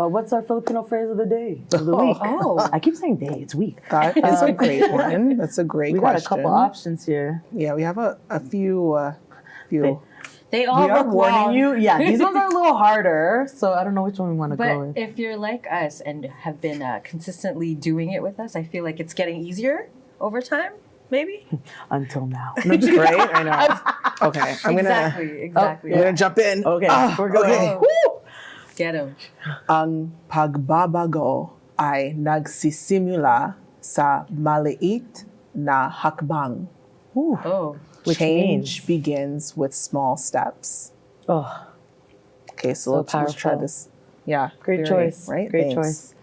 What's our Filipino phrase of the day? Of the week? I keep saying day. It's week. That is a great one. That's a great question. We got a couple options here. Yeah, we have a few. They all we are look warning long. you. Yeah, these ones are a little harder, so I don't know which one we want to go with. But if you're like us and have been consistently doing it with us, I feel like it's getting easier over time. Maybe until now. No, just right. I know. Okay, exactly. I'm gonna jump in. Okay, we're going. Okay. Get him. Ang pagbabago ay nagsisimula sa maliit na hakbang. Ooh. Oh. Change begins with small steps. Oh. Okay, so let's just try this. Yeah. Great choice. Right? Great Thanks. choice.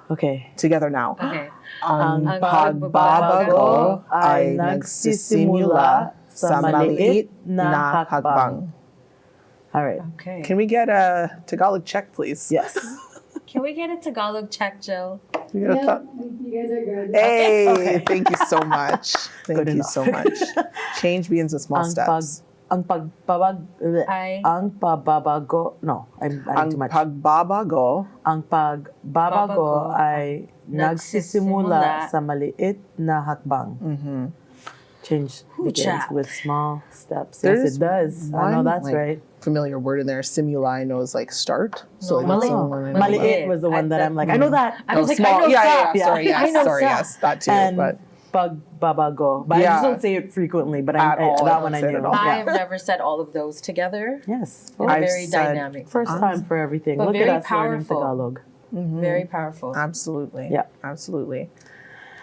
Okay. Together now. Okay. Ang pagbabago ay nagsisimula sa maliit na hakbang. All right. Okay. Can we get a Tagalog check, please? Yes. Can we get a Tagalog check, Jill? You guys are good. Hey, Okay. thank you so much. Thank Good you enough. so much. Change begins with small steps. Ang pagbabago. No, I'm Ang too much. pagbabago Ang pagbabago ay nagsisimula sa maliit na hakbang. Change begins with small steps. Yes, it does. I know that's right. Familiar word in there. Simuli knows like start. So like Maliit was the one that I'm like, I know that. I was like, small. I know Yeah. stop. Sorry, yes. I know Sorry, stop. yes. That too. And But pagbabago. But I just don't say it frequently. But At all, that I one don't I say it knew. at all. I've never said all of those together. Yes. They're I've very said- dynamic. First time for everything. But Look at very us learning powerful. Tagalog. Very powerful. absolutely. Yeah. Absolutely.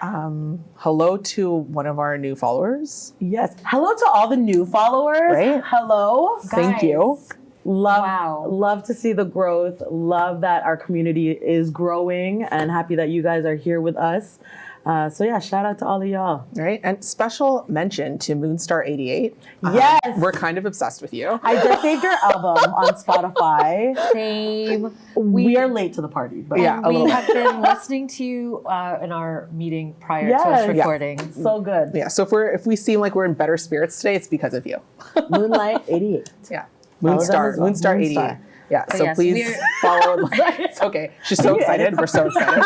Hello to one of our new followers. Yes. Hello to all the new followers. Right. Hello. Thank you. Love to see the growth. Love that our community is growing and happy that you guys are here with us. So yeah, shout out to all of y'all. Right. And special mention to Moonstar88. Yes. We're kind of obsessed with you. I just saved your album on Spotify. Same. We are late to the party, but Yeah. a We little have been listening to you in our meeting prior to us Yes. recording. so good. Yeah. So if we seem like we're in better spirits today, it's because of you. Moonlight 88. Yeah. Follow them Moonstar. as well. Moonstar 88. Moonstar. Yeah. So yes, please we're- follow. It's okay. She's so excited. We're so excited.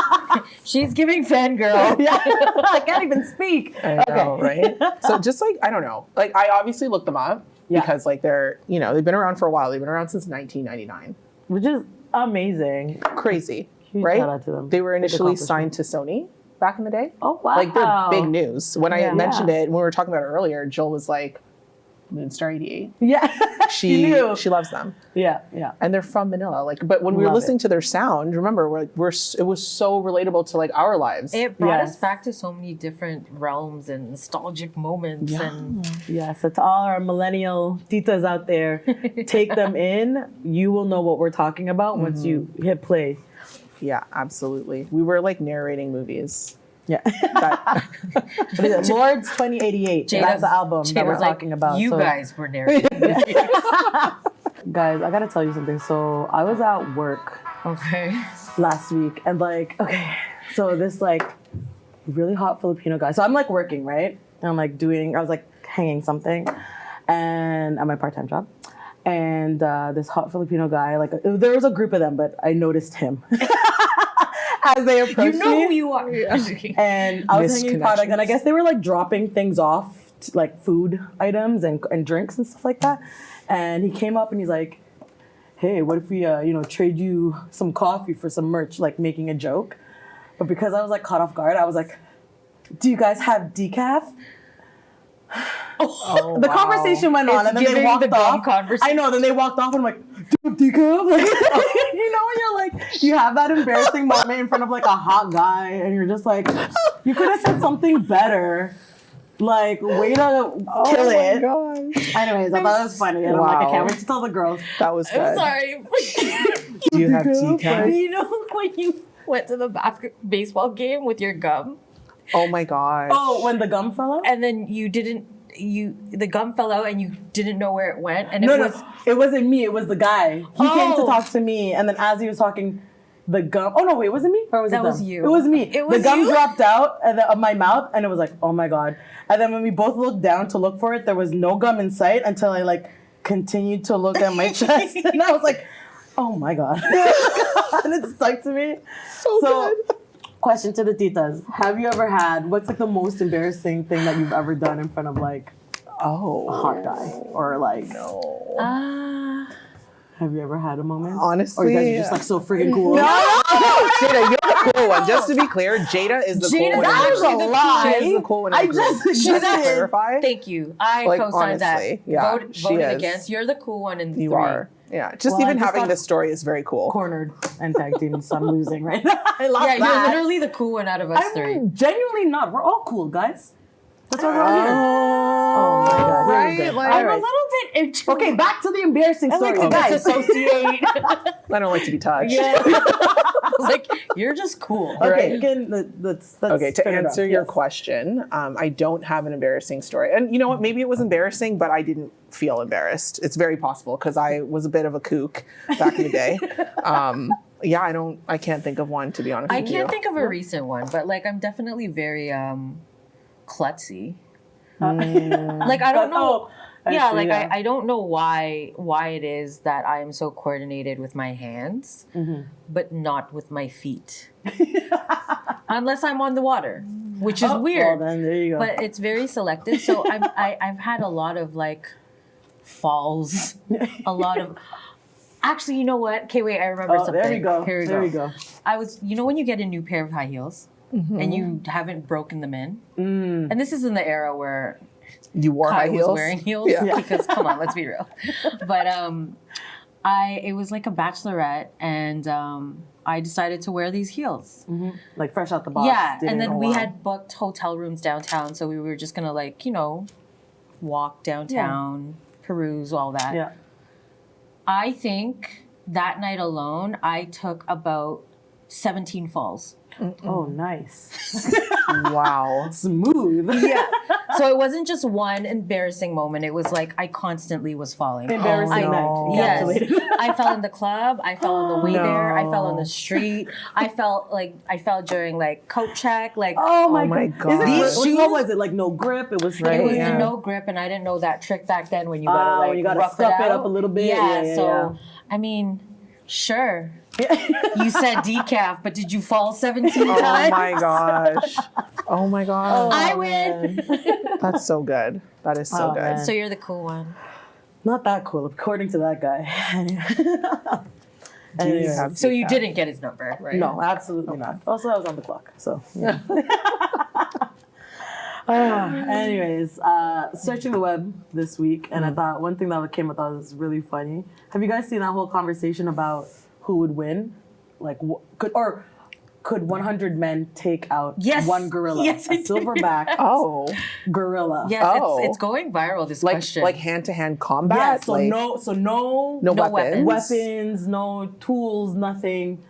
She's giving fangirl. Yeah, I can't even speak. I know, right? So just like, I don't know. Like I obviously looked them up because like they're, they've been around for a while. They've been around since 1999. Which is amazing. Crazy, Huge right? shout out to them. They were Big initially accomplishment. signed to Sony back in the day. Oh wow. Like they're big news. When I Yeah. mentioned it, when we were talking about it earlier, Jill was like, Moonstar 88. Yeah. She knew. she loves them. Yeah. And they're from Manila. Like, but when we were Love listening to their sound, remember, it was so relatable to like our lives. It brought Yes. us back to so many different realms and nostalgic moments. And Yeah, so to all our millennial titas out there, take them in. You will know what we're talking about once you hit play. Yeah, absolutely. We were like narrating movies. Yeah. That, What is it? Lords 2088. That's the album that we're Jada's like, talking about. You So, guys were narrating. guys, I gotta tell you something. So I was at work Okay. last week and so this like really hot Filipino guy. So I'm like working, right? And I'm like I was like hanging something and at my part-time job. And this hot Filipino guy, like there was a group of them, but I noticed him as they approached You know me. who you are. And I was hanging product, and I guess they were like dropping things off, like food items and drinks and stuff like that. And he came up and he's like, "Hey, what if we, trade you some coffee for some merch?" Like making a joke. But because I was like caught off guard, I was like, "Do you guys have decaf?" The conversation went on, and then they giving walked the gum off. conversation. I know. Then they walked off, and I'm like, "Do you have decaf?" Like, when you're like, you have that embarrassing moment in front of like a hot guy, and you're just like, you could have said something better. Like, way to kill it. gosh. Anyways, I thought it was funny, and I'm like, I Wow. can't wait to tell the girls. That was good. I'm sorry. Do you have decaf? You know when you went to the baseball game with your gum Oh my gosh. Oh, when the gum fell out? and then the gum fell out and you didn't know where it went and No, it was it wasn't me. It was the guy. He came to Oh. talk to me, and then as he was talking, the gum. Oh no, wait, was it me or was That it was them? you. It was me. It was the gum you? dropped out of my mouth, and it was like, oh my god. And then when we both looked down to look for it, there was no gum in sight until I like continued to look at my chest, and I was like, Oh my God. And it stuck to me. So good. Question to the titas. Have you ever had, what's like the most embarrassing thing that you've ever done in front of like a hot guy? Or like, have you ever had a moment? Honestly. Or you guys are just like so freaking cool? No, Jada, you're the cool one. Just to be clear, Jada is the cool one. That was a lie. She is the cool one. Just to clarify. Thank you. I Like, co-signed that. honestly, yeah, she Voted is. against. You're the cool one in the You three. are. Yeah. Just Well, I even just having got this story is very cool. Cornered and tag team, so I'm losing right now. I lost Yeah, that. you're literally the cool one out of us three. I'm genuinely not. We're all cool, guys. That's why we're all here. Oh my God. Here we Right? go. Like- All I'm a right. little bit into Okay, back to the embarrassing I story. like to guys. disassociate. I don't like to be touched. I was like, you're just cool. Okay, Right. again, let's Okay, to turn it answer up. your Yes. question, I don't have an embarrassing story. And you know what? Maybe it was embarrassing, but I didn't feel embarrassed. It's very possible because I was a bit of a kook back in the day. Yeah, I can't think of one, to be honest I with you. can't think of a recent one, but like I'm definitely very klutzy. Like I don't know. Yeah, like I don't know why it is that I am so coordinated with my hands, but not with my feet. Unless I'm on the water, which is weird. Well, then there you go. But it's very selective. So I've had a lot of like falls, a lot of. Actually, you know what? Okay, wait. I remember something. There we go. Here we there go. we go. I was, you know, when you get a new pair of high heels and you haven't broken them in, and this is in the era where You wore Kai high heels? was wearing heels because come on, let's be real. But it was like a bachelorette, and I decided to wear these heels. Like fresh out the box. Yeah, didn't and then go we well. had booked hotel rooms downtown, so we were just gonna like walk downtown, peruse all that. Yeah. I think that night alone, I took about 17 falls. Oh, nice. Wow. Smooth. Yeah. So it wasn't just one embarrassing moment. It was like I constantly was falling. Embarrassing no. night. Yes. Encapsulated. I fell in the club. I fell on the way there. I fell on No. the street. I fell during like coat check. Like Oh my my God. God. Is it, These what shoes- was it? Like no grip? It was Right. it was Yeah. the no grip, and I didn't know that trick back then when you gotta like when you gotta rough stuff it out. up a little bit. Yeah. Yeah, so yeah. I mean, sure. You said decaf, but did you fall 17 Oh times? my gosh. Oh my gosh. I win. That's so good. That is so Oh, good. man. So you're the cool one. Not that cool, according to that guy. Do you Anyways. have So you decaf? didn't get his number, right? No, absolutely not. Also, I was on the clock, so. Yeah. Anyways, searching the web this week, and I thought one thing that came up that was really funny. Have you guys seen that whole conversation about who would win? Like, could 100 men take out Yes. one gorilla? Yes, a I did. silverback Oh. gorilla. Yes, Oh. it's going viral, this Like question. like hand-to-hand combat? Yeah, so like, no no no weapons? weapons, no tools, nothing.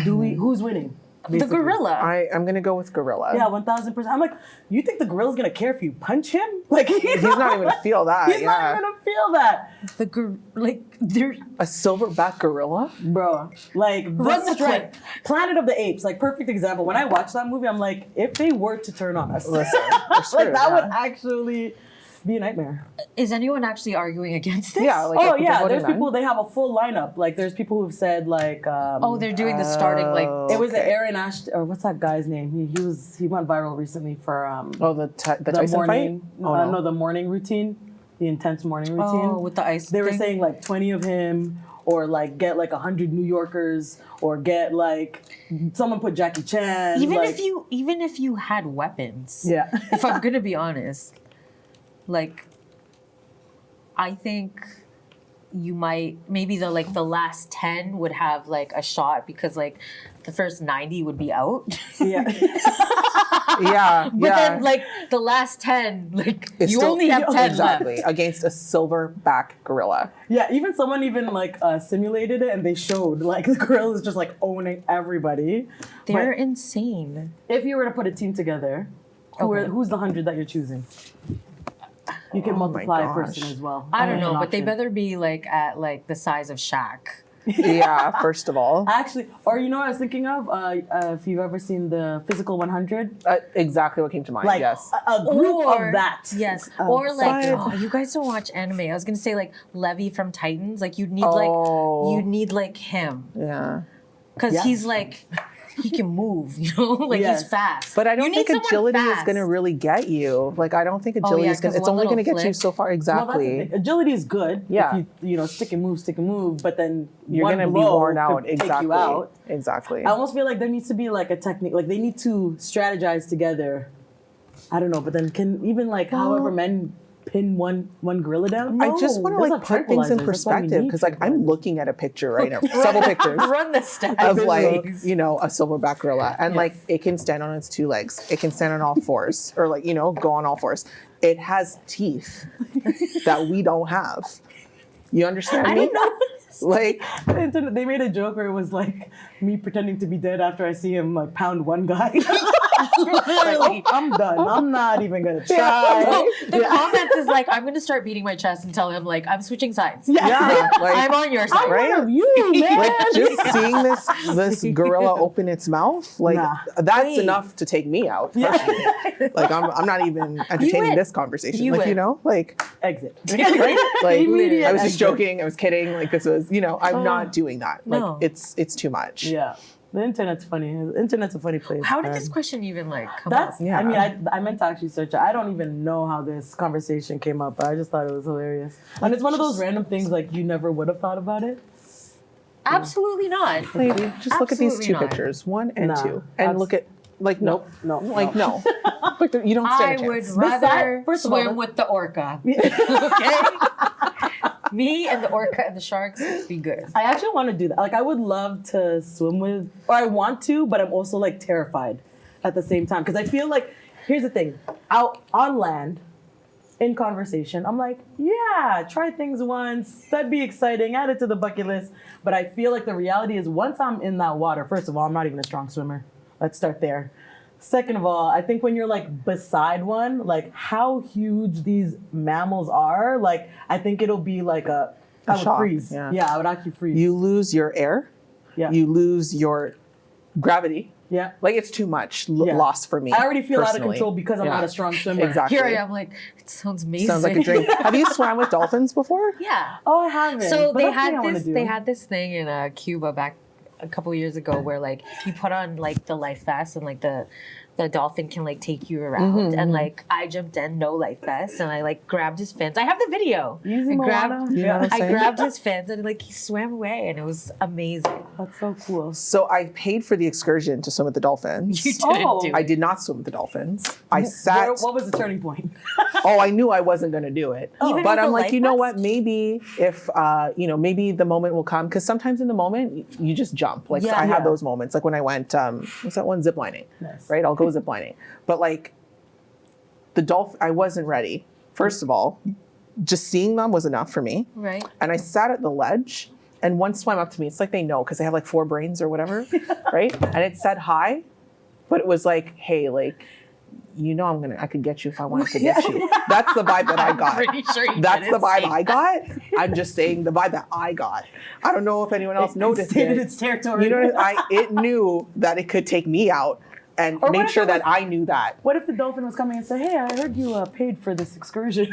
Who's winning? the basically? gorilla. I'm gonna go with gorilla. Yeah, 1,000%. I'm like, you think the gorilla's gonna care if you punch him? Like He's not even gonna feel that. He's yeah. not even gonna feel that, They're A silverback gorilla? bro. Like Run the strength. Planet of the Apes, like perfect example. When I watched that movie, I'm like, if they were to turn on us, Listen, like that would actually be a nightmare. Is anyone actually arguing against this? Yeah, like Oh are people yeah, voting there's men? people. They have a full lineup. Like there's people who've said like. Oh, they're doing the starting like. It was okay. Aaron Ashton, or what's that guy's name? He went viral recently for Oh, the the Tyson morning. fight? Oh, No, the morning routine, the intense morning routine. Oh, with the ice. They were thing? saying like 20 of him, or like get like 100 New Yorkers, or get like someone put Jackie Chan. even like, if you had weapons. yeah. If I'm gonna be honest, like, I think you might maybe the last 10 would have like a shot because like the first 90 would be out. yeah. Yeah, But yeah. then like the last 10, like It's you still- only have 10 exactly left. against a silverback gorilla. Yeah, even someone like simulated it, and they showed like the gorilla is just like owning everybody. They're But insane. if you were to put a team together, Okay. who's the 100 that you're choosing? You can Oh my multiply a gosh. person as well. I don't That's know, an but they option. better be like at like the size of Shaq. Yeah, first of all. Actually, or you know what I was thinking of? If you've ever seen the Physical 100, Exactly what came to mind, like yes. a group Or- of that. Yes. Or like, Fine. oh, you guys don't watch anime. I was gonna say like Levi from Titans. Like you need Oh. like him Yeah. because Yeah. he's like he can move. You know, like Yes. he's fast. But I You don't need think someone agility is fast. going to really get you. Like, I don't think agility yeah, is going 'cause to, it's one only going to little get you flick. so far. Well, that's the Exactly. thing. Agility is good. Yeah. If you stick and move, but then You're one going to be blow worn out. could take Exactly. you out. Exactly. I almost feel like there needs to be like a technique, like they need to strategize together. I don't know, but then can even like however men pin one gorilla down? I just want to Those like are put things in tranquilizers. That's why we perspective need because like I'm tranquilizers. looking at a picture right now, several pictures Run the stats. of like, please. you know, a silverback gorilla. And like it can stand on its two legs. It can stand on all fours or like, you know, go on all fours. It has teeth that we don't have. You understand me? I didn't know. Like, The internet, they made a joke where it was like me pretending to be dead after I see him like pound one guy. Like, oh, I'm done. I'm not even gonna try. No, the comment is like, I'm gonna start beating my chest and tell him like I'm switching sides. yeah, like, I'm on your side. right? One of you, man. Like just seeing this gorilla open its mouth, like Nah. that's Wait. enough to take me out. Personally. Like I'm not even entertaining win. this conversation. You like win. you know, like Exit. like Immediate I was just exit. joking. I was kidding. Like this was, you know, I'm not doing that. Like No. it's too much. Yeah. The internet's funny. The internet's a funny place. How did man. this question even like come That's, up? Yeah. I mean, I meant to actually search it. I don't even know how this conversation came up, but I just thought it was hilarious. And it's one of those random things like you never would have thought about it. Absolutely not. Lady, just look at these Absolutely two not. pictures, 1 and Nah. 2, and look at like Nope, no, like no. no. Like you don't stand I a would chance. rather first of all, swim with the orca. Okay? Me and the orca and the sharks would be good. I actually want to do that. Like, I would love to swim with, or I want to, but I'm also like terrified at the same time. Because I feel like, here's the thing, out on land, in conversation, I'm like, yeah, try things once. That'd be exciting. Add it to the bucket list. But I feel like the reality is once I'm in that water, first of all, I'm not even a strong swimmer. Let's start there. Second of all, I think when you're like beside one, like how huge these mammals are, like I think it'll be like I would shock, freeze. yeah. Yeah, I would actually freeze. You lose your air. yeah. You lose your gravity. yeah. Like it's too much Yeah. loss for me. I already feel out of personally. control because I'm Yeah. not a strong swimmer. Exactly. Here I am, like, it sounds amazing. Sounds like a dream. Have you swam with dolphins before? Yeah. Oh, I haven't. So but they that's something I had wanna this. do. They had this thing in Cuba back a couple years ago where like you put on like the life vest and like the dolphin can like take you around and like I jumped in no life vest and I like grabbed his fins. I have the video. Easy I grabbed, Moana. You know what I'm I saying? grabbed his fins and like he swam away and it was amazing. That's so cool. So I paid for the excursion to swim with the dolphins. You didn't Oh. do it. I did not swim with the dolphins. I sat. What was the turning point? Oh, I knew I wasn't going to do it. Even But with I'm a like, life you know vest? what? Maybe if, maybe the moment will come. Because sometimes in the moment, you just jump. Like, Yeah. I have Yeah. those moments. Like when I went, what's that one? Zip lining. Nice. Right? I'll go zip lining. But like, the dolphin, I wasn't ready. First of all, just seeing them was enough for me. Right. And I sat at the ledge and one swam up to me. It's like they know because they have like 4 brains or whatever. Right? And it said hi, but it was like, hey, like, you know, I could get you if I wanted to get you. That's the vibe that I got. Pretty sure you That's the didn't vibe say I got. I'm just saying the vibe that I got. I don't know if anyone else noticed Stated it. its territory. You know, it knew that it could take me out and Or what made if sure it that was- I knew that, What if the dolphin was coming and said, "Hey, I heard you paid for this excursion."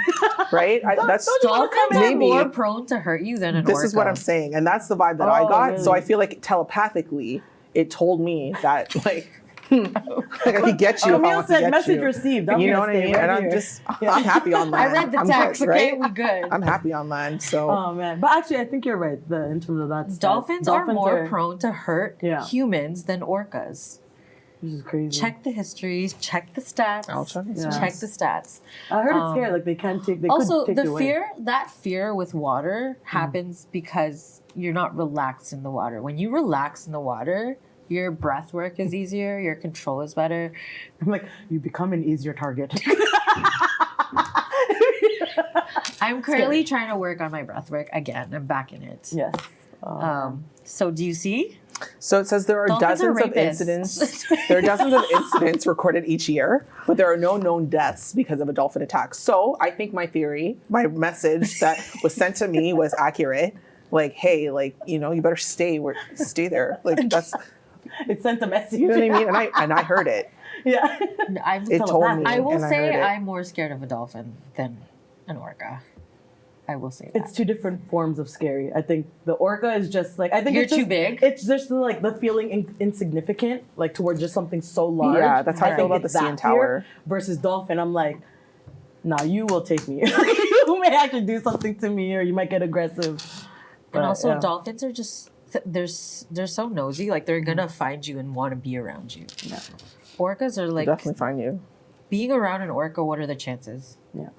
right? That's don't you wanna Dolphins come are in? more Maybe. prone to hurt you than an this orca. is what I'm saying, and that's the vibe that I Oh, got. So really? I feel like telepathically, it told me that like I could get you if I Camille want to said, get "Message you. received." I'm You know gonna what I stay mean? right And I'm here. just, Yeah. I'm happy on I land. read the I'm text, good, okay? right? We good. I'm happy on land. So Oh man, but actually, I think you're right. In terms of that, Dolphins are more prone to hurt Yeah. humans than orcas. This is crazy. Check the histories, check the stats. I'll check the stats. Check the stats. I heard it's scary. Like they can't take. They Also, could take the you away. fear with water happens because you're not relaxed in the water. When you relax in the water, your breath work is easier, your control is better. I'm like, you become an easier target. I'm currently trying to work on my breath work again. I'm back in it. Yes. So do you see? So it says there are Dolphins are dozens of rapists. incidents. There are dozens of incidents recorded each year, but there are no known deaths because of a dolphin attack. So I think my theory, my message that was sent to me was accurate. like, hey, like, you know, you better stay there. Like that's, It sent a message. you know what I mean? And I heard it. Yeah. It told me. I will and I say heard it. I'm more scared of a dolphin than an orca. I will say that. It's two different forms of scary. I think the orca is just like, I think You're it's just, too big? It's just like the feeling insignificant, like towards just something so large. Yeah, that's how I feel think about it's the that CN fear Tower. versus dolphin. I'm like, nah, you will take me. You may actually do something to me, or you might get aggressive. And But, also, yeah. dolphins are just they're so nosy. Like they're gonna find you and want to be around you. Yeah. Orcas are like Definitely find you. being around an orca. What are the chances? Yeah.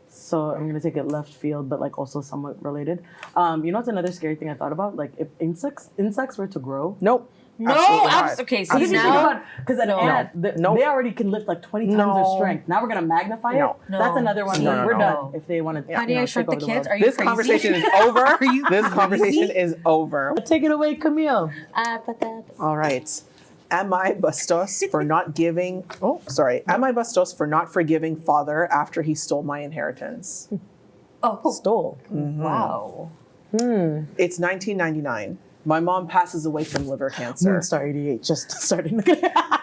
So I'm gonna take it left field, but like also somewhat related. You know what's another scary thing I thought about? Like if insects were to grow. Nope. No, Absolutely not. okay. See Because you think now, about, because an No. ant, Nope. they already can lift like 20 times No. their strength. Now we're gonna magnify it. No. No. That's another one. No, no, We're no. done if they want to. Honey, I Shrunk the Kids. Are you This crazy? conversation is over. Are you This conversation crazy? is over. Take it away, Camille. All right. Am I Bastos for not giving? Oh, sorry. Am I Bastos for not forgiving father after he stole my inheritance? Oh, Stole. wow. It's 1999. My mom passes away from liver cancer. Moonstar 88, just starting.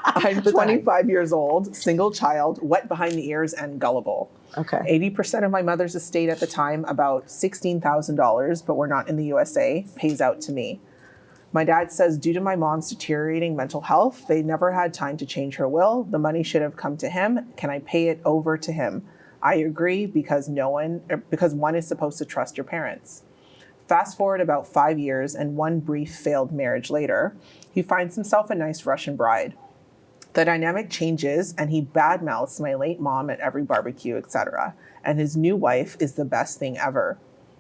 I'm 25 years old, single child, wet behind the ears, and gullible. Okay. 80% of my mother's estate at the time, about $16,000, but we're not in the USA, pays out to me. My dad says due to my mom's deteriorating mental health, they never had time to change her will. The money should have come to him. Can I pay it over to him? I agree because one is supposed to trust your parents. Fast forward about 5 years and one brief failed marriage later, he finds himself a nice Russian bride. The dynamic changes and he badmouths my late mom at every barbecue, etc. And his new wife is the best thing ever.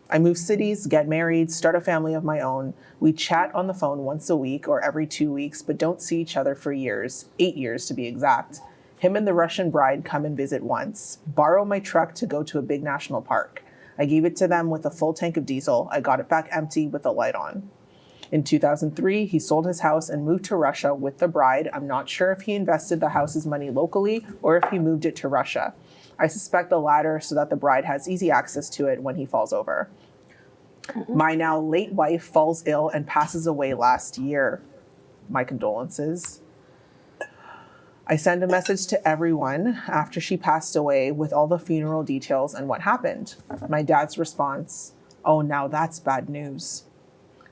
I move cities, get married, start a family of my own. We chat on the phone once a week or every 2 weeks, but don't see each other for years, 8 years to be exact. Him and the Russian bride come and visit once, borrow my truck to go to a big national park. I gave it to them with a full tank of diesel. I got it back empty with the light on. In 2003, he sold his house and moved to Russia with the bride. I'm not sure if he invested the house's money locally or if he moved it to Russia. I suspect the latter so that the bride has easy access to it when he falls over. My now late wife falls ill and passes away last year. My condolences. I send a message to everyone after she passed away with all the funeral details and what happened. My dad's response, oh, now that's bad news.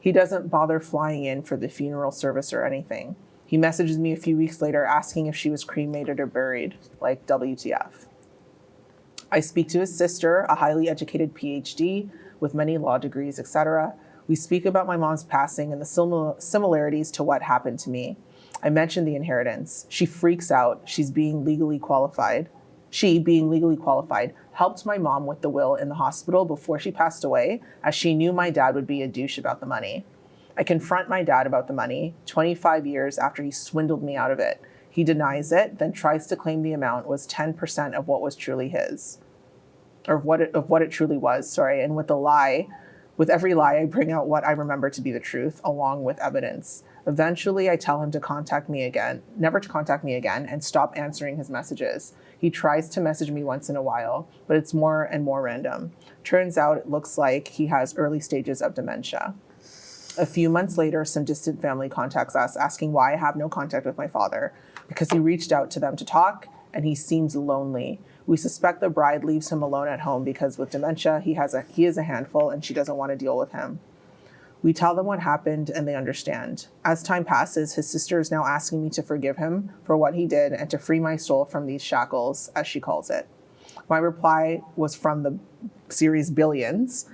He doesn't bother flying in for the funeral service or anything. He messages me a few weeks later asking if she was cremated or buried, like WTF. I speak to his sister, a highly educated PhD with many law degrees, etc. We speak about my mom's passing and the similarities to what happened to me. I mentioned the inheritance. She freaks out. She, being legally qualified, helped my mom with the will in the hospital before she passed away, as she knew my dad would be a douche about the money. I confront my dad about the money 25 years after he swindled me out of it. He denies it, then tries to claim the amount was 10% of what was truly his. Of what it truly was, sorry. And with every lie, I bring out what I remember to be the truth, along with evidence. Eventually, I tell him never to contact me again, and stop answering his messages. He tries to message me once in a while, but it's more and more random. Turns out it looks like he has early stages of dementia. A few months later, some distant family contacts us, asking why I have no contact with my father, because he reached out to them to talk, and he seems lonely. We suspect the bride leaves him alone at home because with dementia, he is a handful, and she doesn't want to deal with him. We tell them what happened and they understand. As time passes, his sister is now asking me to forgive him for what he did and to free my soul from these shackles, as she calls it. My reply was from the series Billions.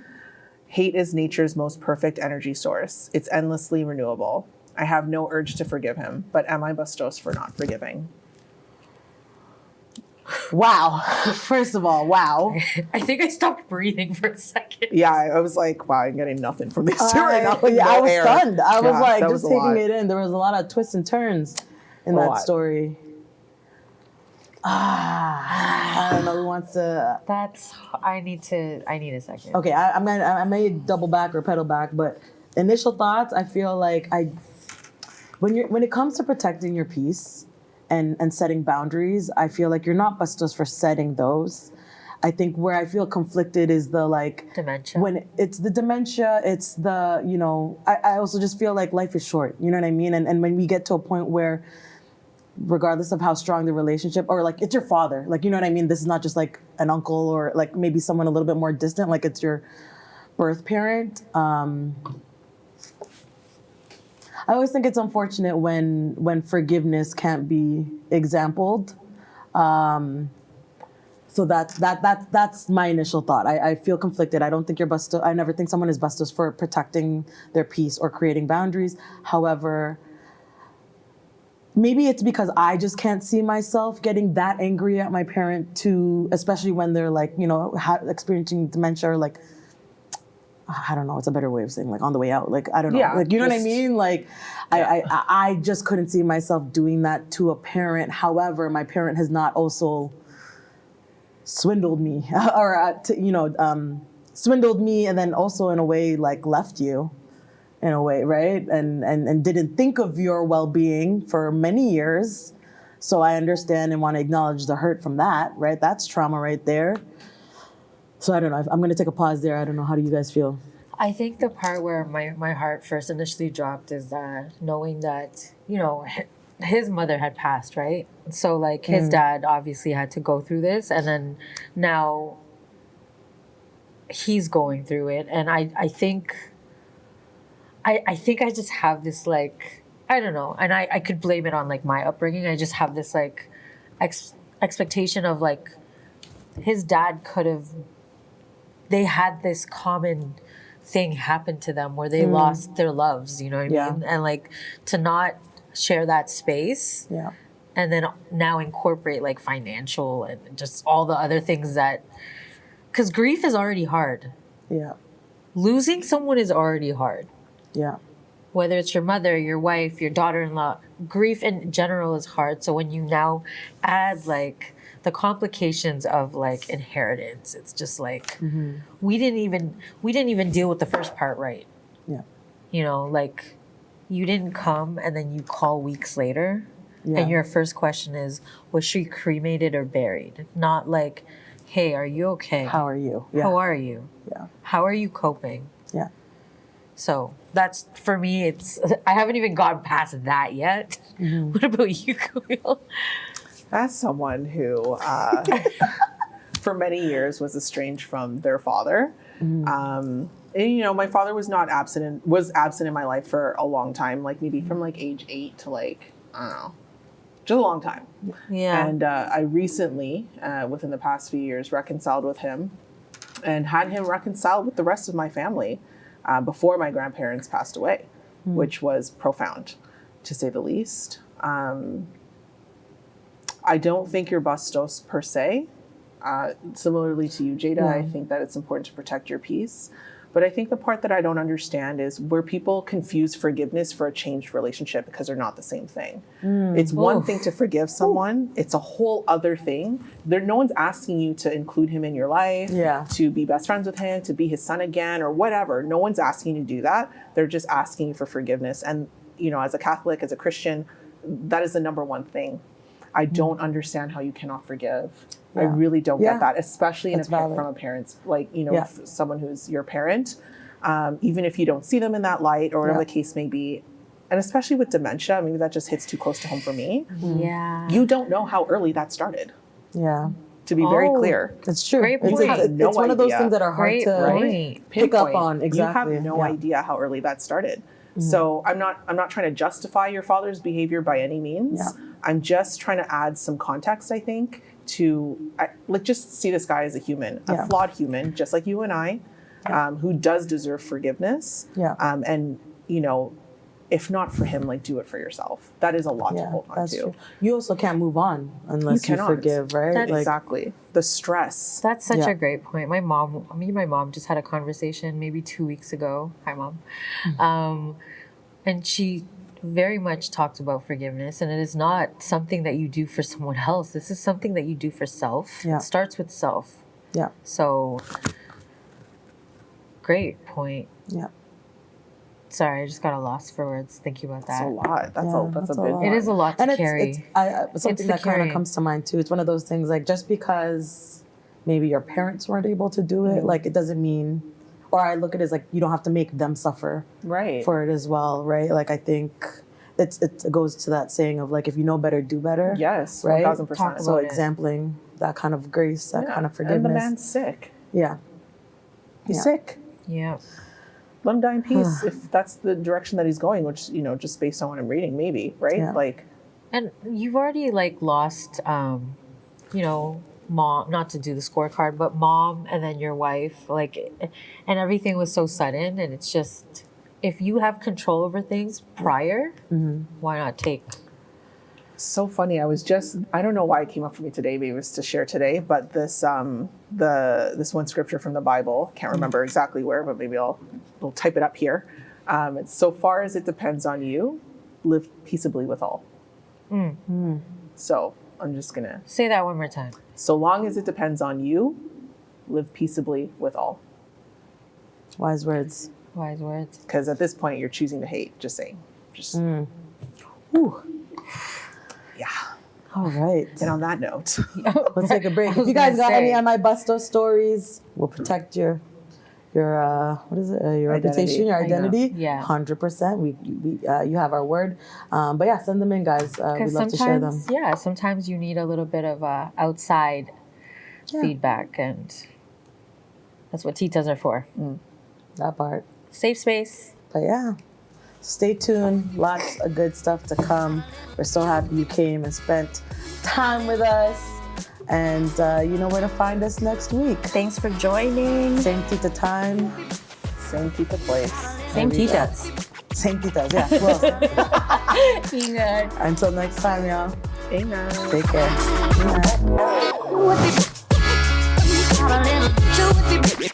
Hate is nature's most perfect energy source. It's endlessly renewable. I have no urge to forgive him, but am I Bastos for not forgiving? Wow. First of all, wow. I think I stopped breathing for a second. Yeah, I was like, wow, I'm getting nothing from these two right now. Yeah, I was stunned. I was like, that just was a taking lot. it in. There was a lot of twists and turns in that lot. story. I don't know who wants to. I need a second. Okay, I may double back or pedal back, but initial thoughts. I feel like when it comes to protecting your peace and setting boundaries, I feel like you're not Bastos for setting those. I think where I feel conflicted is the like Dementia. when it's the dementia, it's the, you know, I also just feel like life is short, you know what I mean? And when we get to a point where regardless of how strong the relationship, or like it's your father, like, you know what I mean? This is not just like an uncle or like maybe someone a little bit more distant, like it's your birth parent. I always think it's unfortunate when forgiveness can't be exampled. So that's my initial thought. I feel conflicted. I don't think you're Bastos. I never think someone is Bastos for protecting their peace or creating boundaries. However, maybe it's because I just can't see myself getting that angry at my parent too, especially when they're like, you know, experiencing dementia or like, I don't know, it's a better way of saying like on the way out. Like, I don't know. Yeah, like, you know what I mean? Like, yeah. I just couldn't see myself doing that to a parent. However, my parent has not also swindled me or, swindled me and then also in a way like left you in a way, right? And didn't think of your well-being for many years. So I understand and want to acknowledge the hurt from that, right? That's trauma right there. So I don't know. I'm going to take a pause there. I don't know. How do you guys feel? I think the part where my heart first initially dropped is that knowing that, you know, his mother had passed, right? So like his dad obviously had to go through this, and then now he's going through it. And I think I just have this like, I don't know, and I could blame it on like my upbringing. I just have this like expectation of like his dad could have, they had this common thing happen to them where they lost their loves, you know what I mean? And like to not share that space and then now incorporate like financial and just all the other things that, because grief is already hard. Yeah. Losing someone is already hard. Yeah. Whether it's your mother, your wife, your daughter-in-law, grief in general is hard. So when you now add like the complications of like inheritance, it's just like we didn't even deal with the first part right. Yeah. You know, like you didn't come and then you call weeks later and your first question is, was she cremated or buried? Not like, hey, are you okay? How are you? Yeah. How are you? Yeah. How are you coping? Yeah. So that's, for me, it's, I haven't even gotten past that yet. What about you, Camille? As someone who, for many years, was estranged from their father, and you know, my father was absent in my life for a long time, like maybe from like age 8 to like, I don't know, just a long time. Yeah. And I recently, within the past few years, reconciled with him, and had him reconciled with the rest of my family before my grandparents passed away, which was profound, to say the least. I don't think you're Bastos per se. Similarly to you, Jada, I think that it's important to protect your peace. But I think the part that I don't understand is where people confuse forgiveness for a changed relationship because they're not the same thing. It's one thing to forgive someone. It's a whole other thing. No one's asking you to include him in your life, to be best friends with him, to be his son again, or whatever. No one's asking you to do that. They're just asking you for forgiveness. And, you know, as a Catholic, as a Christian, that is the number one thing. I don't understand how you cannot forgive. I really don't get that, especially from a parent's, like, you know, someone who's your parent, even if you don't see them in that light or whatever the case may be. And especially with dementia, maybe that just hits too close to home for me. Yeah. You don't know how early that started. Yeah. To be very clear. It's true. Great point. It's one of those things that are hard to pick up on. Exactly. You have no idea how early that started. So I'm not trying to justify your father's behavior by any means. I'm just trying to add some context, I think, to just see this guy as a human, a flawed human, just like you and I, who does deserve forgiveness. And, you know, if not for him, like, do it for yourself. That is a lot to hold on to. True. You also can't move on unless you forgive, right? Exactly. The stress. That's such a great point. Me and my mom just had a conversation maybe 2 weeks ago. Hi, Mom. And she very much talked about forgiveness, and it is not something that you do for someone else. This is something that you do for self. It starts with self. Yeah. So, great point. Yeah. Sorry, I just got lost for words thinking about that. That's a lot. That's a big one. It is a lot to carry. It's something that kind of comes to mind too. It's one of those things, like, just because maybe your parents weren't able to do it. Like, it doesn't mean, or I look at it as like, you don't have to make them suffer for it as well, right? Like, I think it goes to that saying of like, if you know better, do better. Yes, right? 1000%. So exempling that kind of grace, that kind of forgiveness. And the man's sick. Yeah. He's sick. Yeah. Let him die in peace if that's the direction that he's going, which, you know, just based on what I'm reading, maybe, right? Yeah. Like, And you've already like lost, you know, mom, not to do the scorecard, but mom and then your wife, like, and everything was so sudden. And it's just, if you have control over things prior, why not take? so funny. I don't know why it came up for me today, maybe it was to share today, but this this one scripture from the Bible, can't remember exactly where, but maybe we'll type it up here. It's, so far as it depends on you, live peaceably with all. So I'm just gonna Say that one more time. so long as it depends on you, live peaceably with all. Wise words. Wise words. Because at this point you're choosing to hate, just saying. Just Whew. yeah. All right. And on that note, Let's take a break. If you guys got any I Bastos stories, we'll protect your what is it? Your reputation, your identity. Yeah. 100%. We you have our word. But yeah, send them in, guys. We'd love to share them. Yeah, sometimes you need a little bit of outside feedback, and that's what titas are for. That part. Safe space. But yeah, stay tuned. Lots of good stuff to come. We're so happy you came and spent time with us. And you know where to find us next week. Thanks for joining. Same Tita time. same Tita place. Same titas. Same Titas, yeah. Well, Ingat. until next time, y'all. Amen. Take care. Good night.